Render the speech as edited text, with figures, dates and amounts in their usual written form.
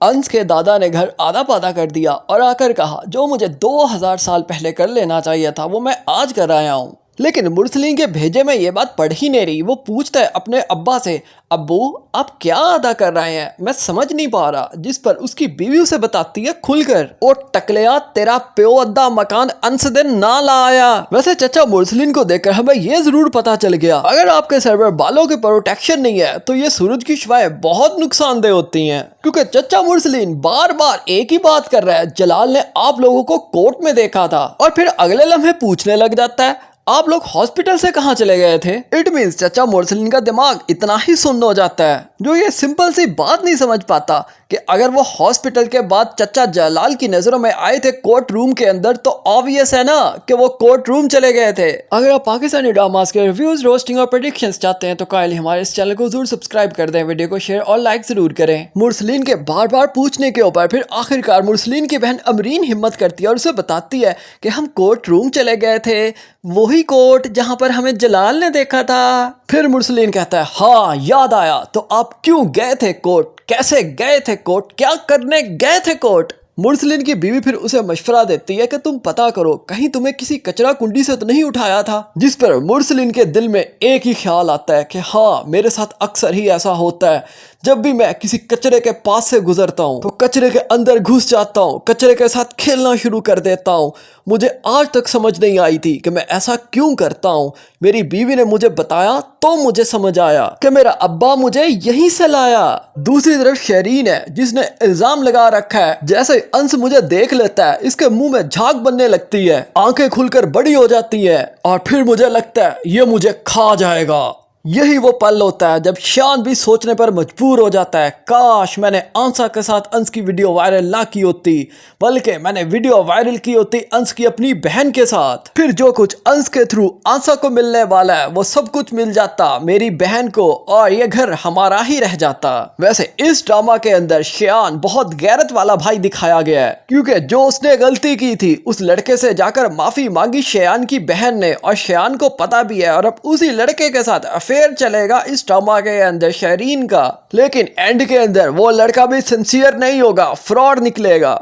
अंश के दादा ने घर आधा पादा कर दिया और आकर कहा, जो मुझे 2000 साल पहले कर लेना चाहिए था वो मैं आज कर आया हूँ। लेकिन मुरसलीन के भेजे में ये बात पढ़ ही नहीं रही। वो पूछता है अपने अब्बा से, अब्बू आप क्या अदा कर रहे हैं, मैं समझ नहीं पा रहा। जिस पर उसकी बीवी उसे बताती है खुलकर, ओ टकलिया तेरा प्यो अद्दा मकान अंश दिन ना लाया। वैसे चचा मुरसलीन को देखकर हमें ये जरूर पता चल गया, अगर आपके सर पर बालों की प्रोटेक्शन नहीं है तो ये सूरज की शुआएं बहुत नुकसानदेह होती हैं। क्योंकि चचा मुरसलीन बार बार एक ही बात कर रहा है, जलाल ने आप लोगों को कोर्ट में देखा था, और फिर अगले लम्हे पूछने लग जाता है आप लोग हॉस्पिटल से कहां चले गए थे। इट मीन्स चचा मुरसलीन का दिमाग इतना ही सुन्न हो जाता है जो ये सिंपल सी बात नहीं समझ पाता कि अगर वो हॉस्पिटल के बाद चचा जलाल की नजरों में आए थे कोर्ट रूम के अंदर, तो ऑब्वियस है ना कि वो कोर्ट रूम चले गए थे। अगर आप पाकिस्तानी ड्रामास के रिव्यूज, रोस्टिंग और प्रेडिक्शंस चाहते हैं तो काइंडली हमारे इस चैनल को जरूर सब्सक्राइब कर दें, वीडियो को शेयर और लाइक जरूर करें। मुरसलीन के बार बार पूछने के ऊपर फिर आखिरकार मुरसलीन की बहन अमरीन हिम्मत करती है और उसे बताती है कि हम कोर्ट रूम चले गए थे, वही कोर्ट जहां पर हमें जलाल ने देखा था। फिर मुरसलीन कहता है, हाँ याद आया, तो आप क्यों गए थे कोर्ट, कैसे गए थे कोर्ट, क्या करने गए थे कोर्ट। मुरसलीन की बीवी फिर उसे मशवरा देती है कि तुम पता करो कहीं तुम्हें किसी कचरा कुंडी से तो नहीं उठाया था। जिस पर मुरसलीन के दिल में एक ही ख्याल आता है कि हाँ मेरे साथ अक्सर ही ऐसा होता है, जब भी मैं किसी कचरे के पास से गुजरता हूँ तो कचरे के अंदर घुस जाता हूँ, कचरे के साथ खेलना शुरू कर देता हूँ। मुझे आज तक समझ नहीं आई थी कि मैं ऐसा क्यों करता हूँ। मेरी बीवी ने मुझे बताया तो मुझे समझ आया कि मेरा अब्बा मुझे यहीं से लाया। दूसरी तरफ शरीन है जिसने इल्जाम लगा रखा है जैसे अंश मुझे देख लेता है इसके मुंह में झाग बनने लगती है, आंखें खुलकर बड़ी हो जाती है और फिर मुझे लगता है ये मुझे खा जाएगा। यही वो पल होता है जब शान भी सोचने पर मजबूर हो जाता है, काश मैंने आंसा के साथ अंश की वीडियो वायरल ना की होती, बल्कि मैंने वीडियो वायरल की होती अंश की अपनी बहन के साथ। फिर जो कुछ अंश के थ्रू आंसा को मिलने वाला है वो सब कुछ मिल जाता मेरी बहन को और ये घर हमारा ही रह जाता। वैसे इस ड्रामा के अंदर शान बहुत गैरत वाला भाई दिखाया गया है, क्योंकि जो उसने गलती की थी उस लड़के से जाकर माफी मांगी शान की बहन ने, और शान को पता भी है और अब उसी लड़के के साथ अफेयर चलेगा इस ड्रामा के अंदर शरीन का। लेकिन एंड के अंदर वो लड़का भी सिंसियर नहीं होगा, फ्रॉड निकलेगा।